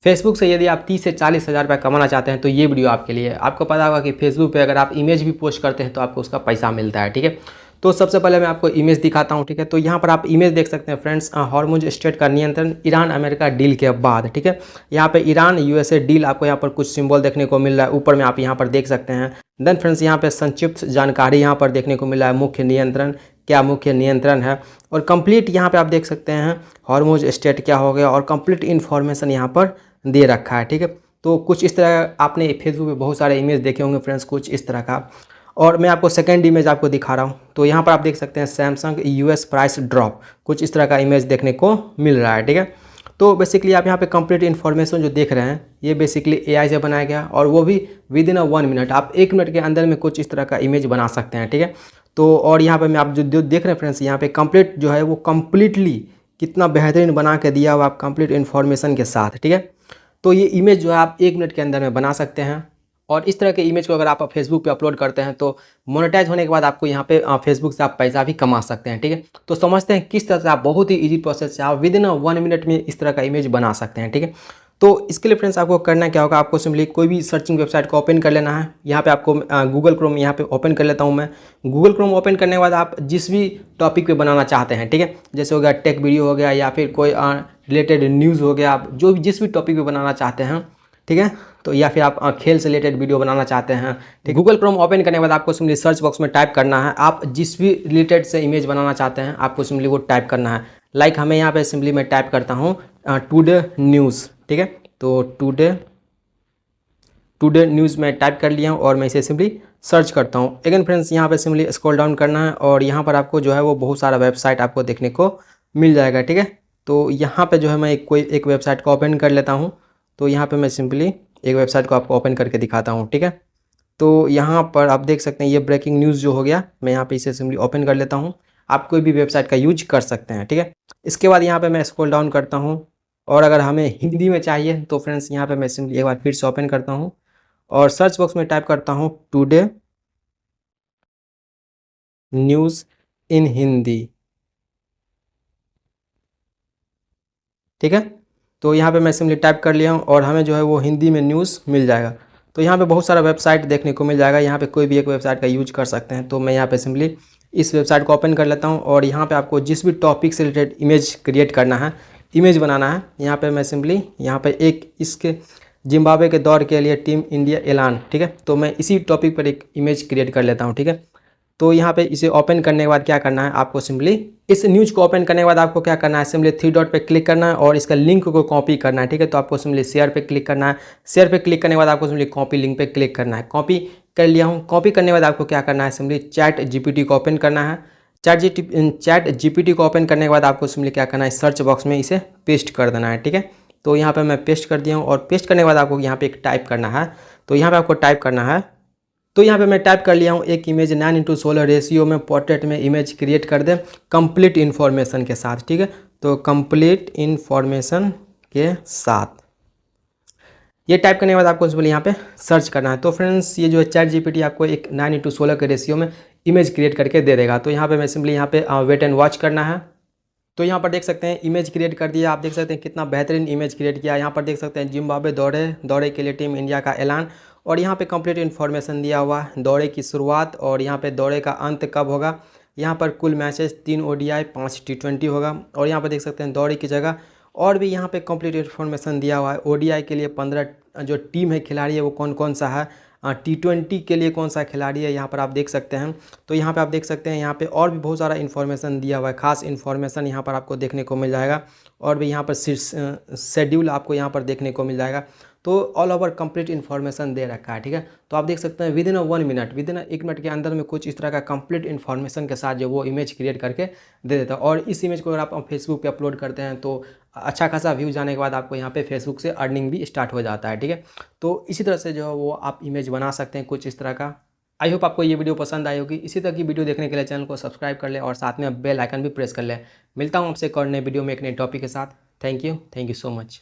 Facebook से यदि आप 30 से 40 हज़ार रुपये कमाना चाहते हैं तो ये वीडियो आपके लिए है। आपको पता होगा कि फेसबुक पे अगर आप इमेज भी पोस्ट करते हैं तो आपको उसका पैसा मिलता है, ठीक है। तो सबसे पहले मैं आपको इमेज दिखाता हूँ, ठीक है। तो यहाँ पर आप इमेज देख सकते हैं फ्रेंड्स, हॉर्मुज स्टेट का नियंत्रण ईरान अमेरिका डील के बाद, ठीक है। यहाँ पे ईरान यूएसए डील आपको यहाँ पर कुछ सिंबल देखने को मिल रहा है, ऊपर में आप यहाँ पर देख सकते हैं। देन फ्रेंड्स यहाँ पे संक्षिप्त जानकारी यहाँ पर देखने को मिला है, मुख्य नियंत्रण क्या मुख्य नियंत्रण है, और कंप्लीट यहाँ पे आप देख सकते हैं हॉर्मुज स्टेट क्या हो गया, और कंप्लीट इन्फॉर्मेशन यहाँ पर दे रखा है, ठीक है। तो कुछ इस तरह आपने फेसबुक पे बहुत सारे इमेज देखे होंगे फ्रेंड्स, कुछ इस तरह का। और मैं आपको सेकंड इमेज आपको दिखा रहा हूँ। तो यहाँ पर आप देख सकते हैं सैमसंग यूएस प्राइस ड्रॉप, कुछ इस तरह का इमेज देखने को मिल रहा है, ठीक है। तो बेसिकली आप यहाँ पे कंप्लीट इन्फॉर्मेशन जो देख रहे हैं ये बेसिकली एआई से बनाया गया, और वो भी विद इन 1 मिनट। आप 1 मिनट के अंदर में कुछ इस तरह का इमेज बना सकते हैं, ठीक है। तो और यहाँ पर मैं आप जो देख रहे हैं फ्रेंड्स, यहाँ पे कंप्लीट जो है वो कम्प्लीटली कितना बेहतरीन बना के दिया हुआ आप कंप्लीट इन्फॉर्मेशन के साथ, ठीक है। तो ये इमेज जो है आप 1 मिनट के अंदर में बना सकते हैं, और इस तरह के इमेज को अगर आप फेसबुक पे अपलोड करते हैं तो मोनेटाइज होने के बाद आपको यहाँ पे फेसबुक से आप पैसा भी कमा सकते हैं, ठीक है। तो समझते हैं किस तरह से आप बहुत ही इजी प्रोसेस से आप विद इन 1 मिनट में इस तरह का इमेज बना सकते हैं, ठीक है। तो इसके लिए फ्रेंड्स आपको करना क्या होगा, आपको सिंपली कोई भी सर्चिंग वेबसाइट को ओपन कर लेना है। यहाँ पे आपको गूगल क्रोम यहाँ पे ओपन कर लेता हूँ मैं। गूगल क्रोम ओपन करने के बाद आप जिस भी टॉपिक पे बनाना चाहते हैं, ठीक है, जैसे हो गया टेक वीडियो हो गया, या फिर कोई रिलेटेड न्यूज़ हो गया, आप जो भी जिस भी टॉपिक पे बनाना चाहते हैं, ठीक है, तो या फिर आप खेल से रिलेटेड वीडियो बनाना चाहते हैं, ठीक। गूगल क्रोम ओपन करने के बाद आपको सिंपली सर्च बॉक्स में टाइप करना है, आप जिस भी रिलेटेड से इमेज बनाना चाहते हैं आपको सिंपली वो टाइप करना है। लाइक हमें यहाँ पे सिंपली मैं टाइप करता हूँ टुडे न्यूज़, ठीक है। तो टुडे न्यूज़ मैं टाइप कर लिया हूँ और मैं इसे सिंपली सर्च करता हूँ। अगेन फ्रेंड्स यहाँ पे सिंपली स्क्रॉल डाउन करना है, और यहाँ पर आपको जो है वो बहुत सारा वेबसाइट आपको देखने को मिल जाएगा, ठीक है। तो यहाँ पे जो है मैं एक वेबसाइट को ओपन कर लेता हूँ। तो यहाँ पे मैं सिंपली एक वेबसाइट को आपको ओपन करके दिखाता हूँ, ठीक है। तो यहाँ पर आप देख सकते हैं ये ब्रेकिंग न्यूज़ जो हो गया, मैं यहाँ पे इसे सिंपली ओपन कर लेता हूँ। आप कोई भी वेबसाइट का यूज कर सकते हैं, ठीक है। इसके बाद यहाँ पे मैं स्क्रॉल डाउन करता हूँ, और अगर हमें हिंदी में चाहिए तो फ्रेंड्स यहाँ पे मैं सिंपली एक बार फिर से ओपन करता हूँ और सर्च बॉक्स में टाइप करता हूँ टुडे न्यूज़ इन हिंदी, ठीक है। तो यहाँ पे मैं सिंपली टाइप कर लिया हूँ और हमें जो है वो हिंदी में न्यूज़ मिल जाएगा। तो यहाँ पे बहुत सारा वेबसाइट देखने को मिल जाएगा, यहाँ पे कोई भी एक वेबसाइट का यूज कर सकते हैं। तो मैं यहाँ पे सिंपली इस वेबसाइट को ओपन कर लेता हूँ, और यहाँ पे आपको जिस भी टॉपिक से रिलेटेड इमेज क्रिएट करना है, इमेज बनाना है, यहाँ पे मैं सिंपली यहाँ पे एक इसके जिम्बाब्वे के दौर के लिए टीम इंडिया ऐलान, ठीक है। तो मैं इसी टॉपिक पर एक इमेज क्रिएट कर लेता हूँ, ठीक है। तो यहाँ पे इसे ओपन करने के बाद क्या करना है, आपको सिंपली इस न्यूज़ को ओपन करने के बाद आपको क्या करना है, सिंपली 3 डॉट पे क्लिक करना है और इसका लिंक को कॉपी करना है, ठीक है। तो आपको सिंपली शेयर पे क्लिक करना है। शेयर पे क्लिक करने के बाद आपको सिंपली कॉपी लिंक पे क्लिक करना है। कॉपी कर लिया हूँ। कॉपी करने के बाद आपको क्या करना है, सिंपली चैट जीपीटी को ओपन करना है। चैट जीपीटी को ओपन करने के बाद आपको सिंपली क्या करना है, सर्च बॉक्स में इसे पेस्ट कर देना है, ठीक है। तो यहाँ पर मैं पेस्ट कर दिया हूँ, और पेस्ट करने के बाद आपको यहाँ पर एक टाइप करना है। तो यहाँ पर आपको टाइप करना है, तो यहाँ पे मैं टाइप कर लिया हूँ एक इमेज 9:16 रेशियो में पोर्ट्रेट में इमेज क्रिएट कर दे कंप्लीट इन्फॉर्मेशन के साथ, ठीक है। तो कंप्लीट इन्फॉर्मेशन के साथ ये टाइप करने के बाद आपको सिंपली यहाँ पे सर्च करना है। तो फ्रेंड्स ये जो है चैट जीपीटी आपको एक 9:16 के रेशियो में इमेज क्रिएट करके दे देगा। तो यहाँ पे मैं सिंपली यहाँ पे वेट एंड वॉच करना है। तो यहाँ पर देख सकते हैं इमेज क्रिएट कर दिया, आप देख सकते हैं कितना बेहतरीन इमेज क्रिएट किया। यहाँ पर देख सकते हैं जिम्बाब्वे दौरे के लिए टीम इंडिया का ऐलान, और यहाँ पे कंप्लीट इन्फॉर्मेशन दिया हुआ है, दौरे की शुरुआत और यहाँ पे दौरे का अंत कब होगा। यहाँ पर कुल मैचेस 3 ओडीआई 5 टी20 होगा, और यहाँ पर देख सकते हैं दौरे की जगह और भी यहाँ पे कंप्लीट इन्फॉर्मेशन दिया हुआ है। ओडीआई के लिए 15 जो टीम है खिलाड़ी है वो कौन कौन सा है, टी20 के लिए कौन सा खिलाड़ी है यहाँ पर आप देख सकते हैं। तो यहाँ पे आप देख सकते हैं यहाँ पे और भी बहुत सारा इन्फॉर्मेशन दिया हुआ है, खास इन्फॉर्मेशन यहाँ पर आपको देखने को मिल जाएगा, और भी यहाँ पर शेड्यूल आपको यहाँ पर देखने को मिल जाएगा। तो ऑल ओवर कंप्लीट इन्फॉर्मेशन दे रखा है, ठीक है। तो आप देख सकते हैं with in 1 minute, with in 1 minute के अंदर में कुछ इस तरह का कंप्लीट इन्फॉर्मेशन के साथ जो वो इमेज क्रिएट करके दे देता है। और इस इमेज को अगर आप फेसबुक पे अपलोड करते हैं तो अच्छा खासा व्यूज आने के बाद आपको यहाँ पे फेसबुक से अर्निंग भी स्टार्ट हो जाता है, ठीक है। तो इसी तरह से जो है वो आप इमेज बना सकते हैं कुछ इस तरह का। आई होप आपको ये वीडियो पसंद आई होगी। इसी तरह की वीडियो देखने के लिए चैनल को सब्सक्राइब कर ले और साथ में बेल आइकन भी प्रेस कर ले। मिलता हूँ आपसे एक और नए वीडियो में एक नए टॉपिक के साथ। Thank you so much.